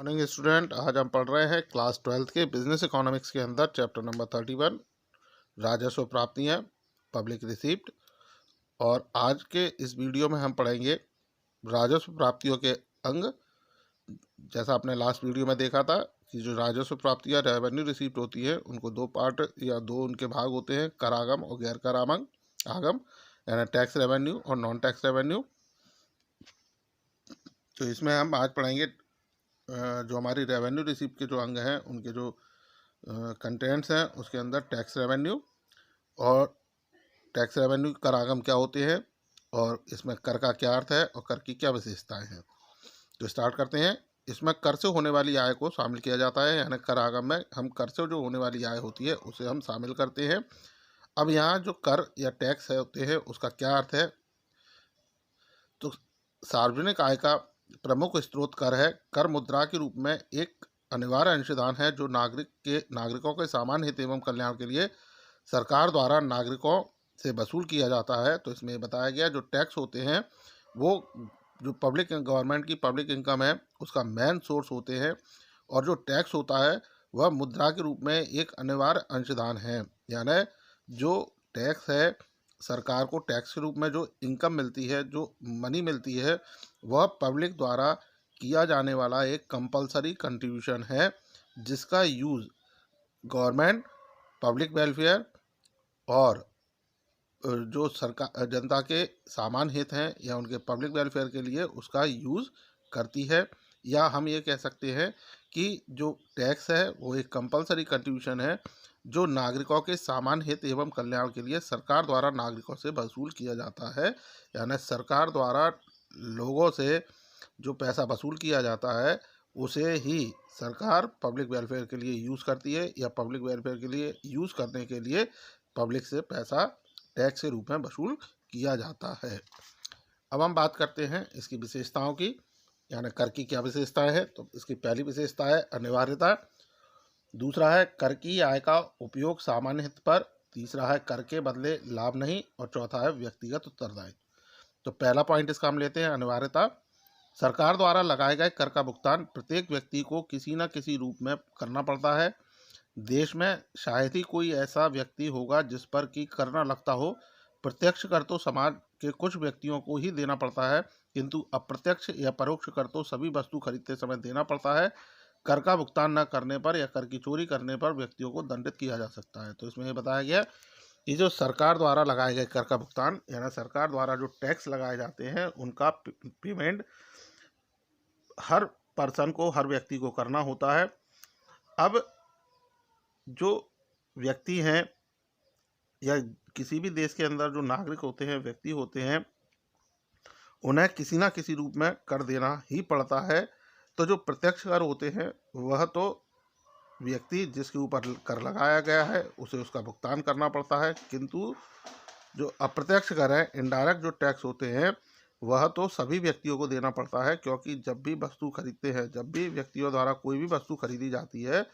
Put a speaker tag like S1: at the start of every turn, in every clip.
S1: Morning student. आज हम पढ़ रहे हैं क्लास 12th के बिजनेस इकोनॉमिक्स के अंदर चैप्टर नंबर 31 राजस्व प्राप्तियां पब्लिक रिसीप्ट। और आज के इस वीडियो में हम पढ़ेंगे राजस्व प्राप्तियों के अंग। जैसा आपने लास्ट वीडियो में देखा था कि जो राजस्व प्राप्तियां रेवेन्यू रिसीप्ट होती है उनको दो पार्ट या दो उनके भाग होते हैं, कर आगम और गैर कर आगम, यानी टैक्स रेवेन्यू और नॉन टैक्स रेवेन्यू। तो इसमें हम आज पढ़ेंगे जो हमारी रेवेन्यू रिसीप्ट के जो अंग हैं उनके जो कंटेंट्स हैं उसके अंदर टैक्स रेवेन्यू और टैक्स रेवेन्यू कर आगम क्या होते हैं और इसमें कर का क्या अर्थ है और कर की क्या विशेषताएं हैं। तो स्टार्ट करते हैं। इसमें कर से होने वाली आय को शामिल किया जाता है, यानी कर आगम में हम कर से जो होने वाली आय होती है उसे हम शामिल करते हैं। अब यहाँ जो कर या टैक्स है होते हैं उसका क्या अर्थ है, तो सार्वजनिक आय का प्रमुख स्रोत कर है। कर मुद्रा के रूप में एक अनिवार्य अंशदान है जो नागरिकों के सामान्य हित एवं कल्याण के लिए सरकार द्वारा नागरिकों से वसूल किया जाता है। तो इसमें बताया गया जो टैक्स होते हैं वो जो गवर्नमेंट की पब्लिक इनकम है उसका मेन सोर्स होते हैं, और जो टैक्स होता है वह मुद्रा के रूप में एक अनिवार्य अंशदान है। यानी जो टैक्स है, सरकार को टैक्स के रूप में जो इनकम मिलती है, जो मनी मिलती है, वह पब्लिक द्वारा किया जाने वाला एक कंपलसरी कंट्रीब्यूशन है जिसका यूज़ गवर्नमेंट पब्लिक वेलफेयर और जो सरकार जनता के सामान्य हित हैं या उनके पब्लिक वेलफेयर के लिए उसका यूज़ करती है। या हम ये कह सकते हैं कि जो टैक्स है वो एक कंपलसरी कंट्रीब्यूशन है जो नागरिकों के सामान्य हित एवं कल्याण के लिए सरकार द्वारा नागरिकों से वसूल किया जाता है। यानी सरकार द्वारा लोगों से जो पैसा वसूल किया जाता है उसे ही सरकार पब्लिक वेलफेयर के लिए यूज़ करती है, या पब्लिक वेलफेयर के लिए यूज़ करने के लिए पब्लिक से पैसा टैक्स के रूप में वसूल किया जाता है। अब हम बात करते हैं इसकी विशेषताओं की, यानी कर की क्या विशेषताएं है। तो इसकी पहली विशेषता है अनिवार्यता, दूसरा है कर की आय का उपयोग सामान्य हित पर, तीसरा है कर के बदले लाभ नहीं, और चौथा है व्यक्तिगत उत्तरदायित्व। तो पहला पॉइंट इसका हम लेते हैं अनिवार्यता। सरकार द्वारा लगाए गए कर का भुगतान प्रत्येक व्यक्ति को किसी न किसी रूप में करना पड़ता है। देश में शायद ही कोई ऐसा व्यक्ति होगा जिस पर कि कर न लगता हो। प्रत्यक्ष कर तो समाज के कुछ व्यक्तियों को ही देना पड़ता है, किंतु अप्रत्यक्ष या परोक्ष कर तो सभी वस्तु खरीदते समय देना पड़ता है। कर का भुगतान न करने पर या कर की चोरी करने पर व्यक्तियों को दंडित किया जा सकता है। तो इसमें ये बताया गया कि जो सरकार द्वारा लगाए गए कर का भुगतान, यानी सरकार द्वारा जो टैक्स लगाए जाते हैं उनका पेमेंट हर पर्सन को, हर व्यक्ति को करना होता है। अब जो व्यक्ति हैं या किसी भी देश के अंदर जो नागरिक होते हैं, व्यक्ति होते हैं, उन्हें किसी ना किसी रूप में कर देना ही पड़ता है। तो जो प्रत्यक्ष कर होते हैं वह तो व्यक्ति जिसके ऊपर कर लगाया गया है उसे उसका भुगतान करना पड़ता है, किंतु जो अप्रत्यक्ष कर है, इनडायरेक्ट जो टैक्स होते हैं, वह तो सभी व्यक्तियों को देना पड़ता है। क्योंकि जब भी वस्तु खरीदते हैं, जब भी व्यक्तियों द्वारा कोई भी वस्तु खरीदी जाती है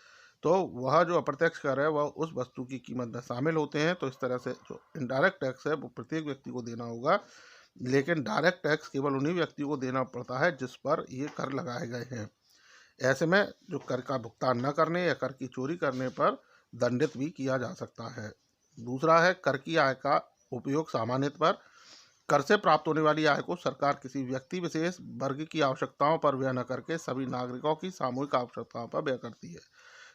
S1: तो वह जो अप्रत्यक्ष कर है वह उस वस्तु की कीमत में शामिल होते हैं। तो इस तरह से जो इनडायरेक्ट टैक्स है वो प्रत्येक व्यक्ति को देना होगा, लेकिन डायरेक्ट टैक्स केवल उन्हीं व्यक्तियों को देना पड़ता है जिस पर ये कर लगाए गए हैं। ऐसे में जो कर का भुगतान न करने या कर की चोरी करने पर दंडित भी किया जा सकता है। दूसरा है कर की आय का उपयोग सामान्य हित पर। कर से प्राप्त होने वाली आय को सरकार किसी व्यक्ति विशेष वर्ग की आवश्यकताओं पर व्यय न करके सभी नागरिकों की सामूहिक आवश्यकताओं पर व्यय करती है।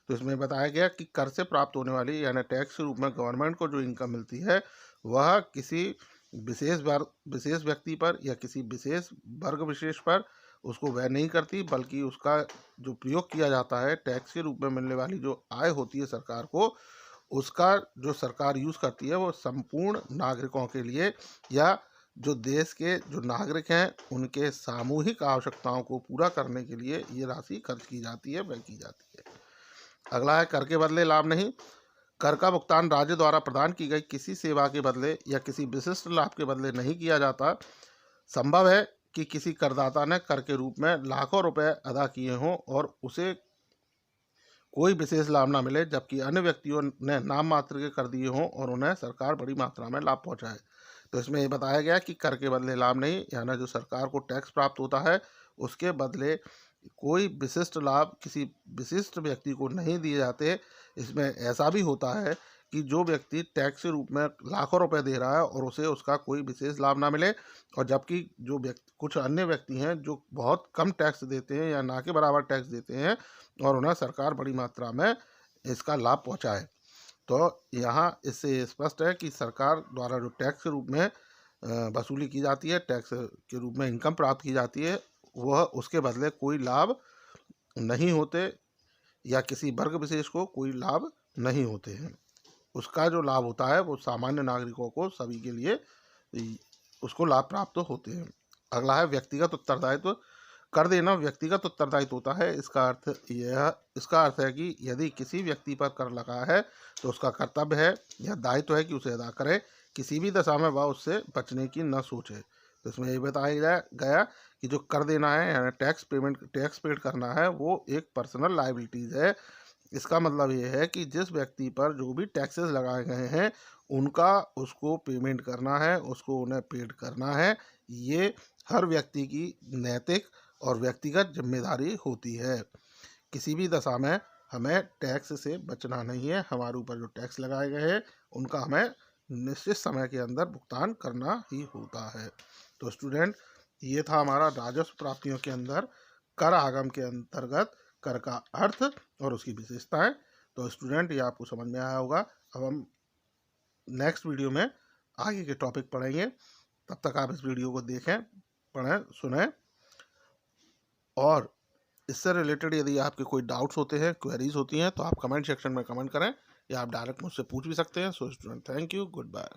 S1: तो इसमें बताया गया कि कर से प्राप्त होने वाली यानी टैक्स के रूप में गवर्नमेंट को जो इनकम मिलती है वह किसी विशेष व्यक्ति पर या किसी विशेष वर्ग विशेष पर उसको व्यय नहीं करती, बल्कि उसका जो प्रयोग किया जाता है टैक्स के रूप में मिलने वाली जो आय होती है सरकार को, उसका जो सरकार यूज़ करती है वो संपूर्ण नागरिकों के लिए या जो देश के जो नागरिक हैं उनके सामूहिक आवश्यकताओं को पूरा करने के लिए ये राशि खर्च की जाती है, व्यय की जाती है। अगला है कर के बदले लाभ नहीं। कर का भुगतान राज्य द्वारा प्रदान की गई किसी सेवा के बदले या किसी विशिष्ट लाभ के बदले नहीं किया जाता। संभव है कि किसी करदाता ने कर के रूप में लाखों रुपए अदा किए हों और उसे कोई विशेष लाभ ना मिले, जबकि अन्य व्यक्तियों ने नाम मात्र के कर दिए हों और उन्हें सरकार बड़ी मात्रा में लाभ पहुंचाए। तो इसमें ये बताया गया कि कर के बदले लाभ नहीं, यानी जो सरकार को टैक्स प्राप्त होता है उसके बदले कोई विशिष्ट लाभ किसी विशिष्ट व्यक्ति को नहीं दिए जाते। इसमें ऐसा भी होता है कि जो व्यक्ति टैक्स के रूप में लाखों रुपए दे रहा है और उसे उसका कोई विशेष लाभ ना मिले, और जबकि जो व्यक्ति कुछ अन्य व्यक्ति हैं जो बहुत कम टैक्स देते हैं या ना के बराबर टैक्स देते हैं और उन्हें सरकार बड़ी मात्रा में इसका लाभ पहुंचाए। तो यहाँ इससे स्पष्ट है कि सरकार द्वारा जो टैक्स के रूप में वसूली की जाती है, टैक्स के रूप में इनकम प्राप्त की जाती है, वह उसके बदले कोई लाभ नहीं होते या किसी वर्ग विशेष को कोई लाभ नहीं होते हैं। उसका जो लाभ होता है वो सामान्य नागरिकों को सभी के लिए उसको लाभ प्राप्त होते हैं। अगला है व्यक्तिगत उत्तरदायित्व। कर देना व्यक्तिगत उत्तरदायित्व होता है। इसका अर्थ है कि यदि किसी व्यक्ति पर कर लगा है तो उसका कर्तव्य है या दायित्व है कि उसे अदा करे, किसी भी दशा में वह उससे बचने की न सोचे। तो इसमें ये बताया गया कि जो कर देना है यानी टैक्स पेड करना है वो एक पर्सनल लायबिलिटीज़ है। इसका मतलब ये है कि जिस व्यक्ति पर जो भी टैक्सेस लगाए गए हैं उनका उसको पेमेंट करना है, उसको उन्हें पेड करना है। ये हर व्यक्ति की नैतिक और व्यक्तिगत जिम्मेदारी होती है। किसी भी दशा में हमें टैक्स से बचना नहीं है। हमारे ऊपर जो टैक्स लगाए गए हैं उनका हमें निश्चित समय के अंदर भुगतान करना ही होता है। तो स्टूडेंट, ये था हमारा राजस्व प्राप्तियों के अंदर कर आगम के अंतर्गत कर का अर्थ और उसकी विशेषताएं। तो स्टूडेंट, ये आपको समझ में आया होगा। अब हम नेक्स्ट वीडियो में आगे के टॉपिक पढ़ेंगे। तब तक आप इस वीडियो को देखें, पढ़ें, सुनें, और इससे रिलेटेड यदि आपके कोई डाउट्स होते हैं, क्वेरीज होती हैं, तो आप कमेंट सेक्शन में कमेंट करें या आप डायरेक्ट मुझसे पूछ भी सकते हैं। So student, thank you, good bye.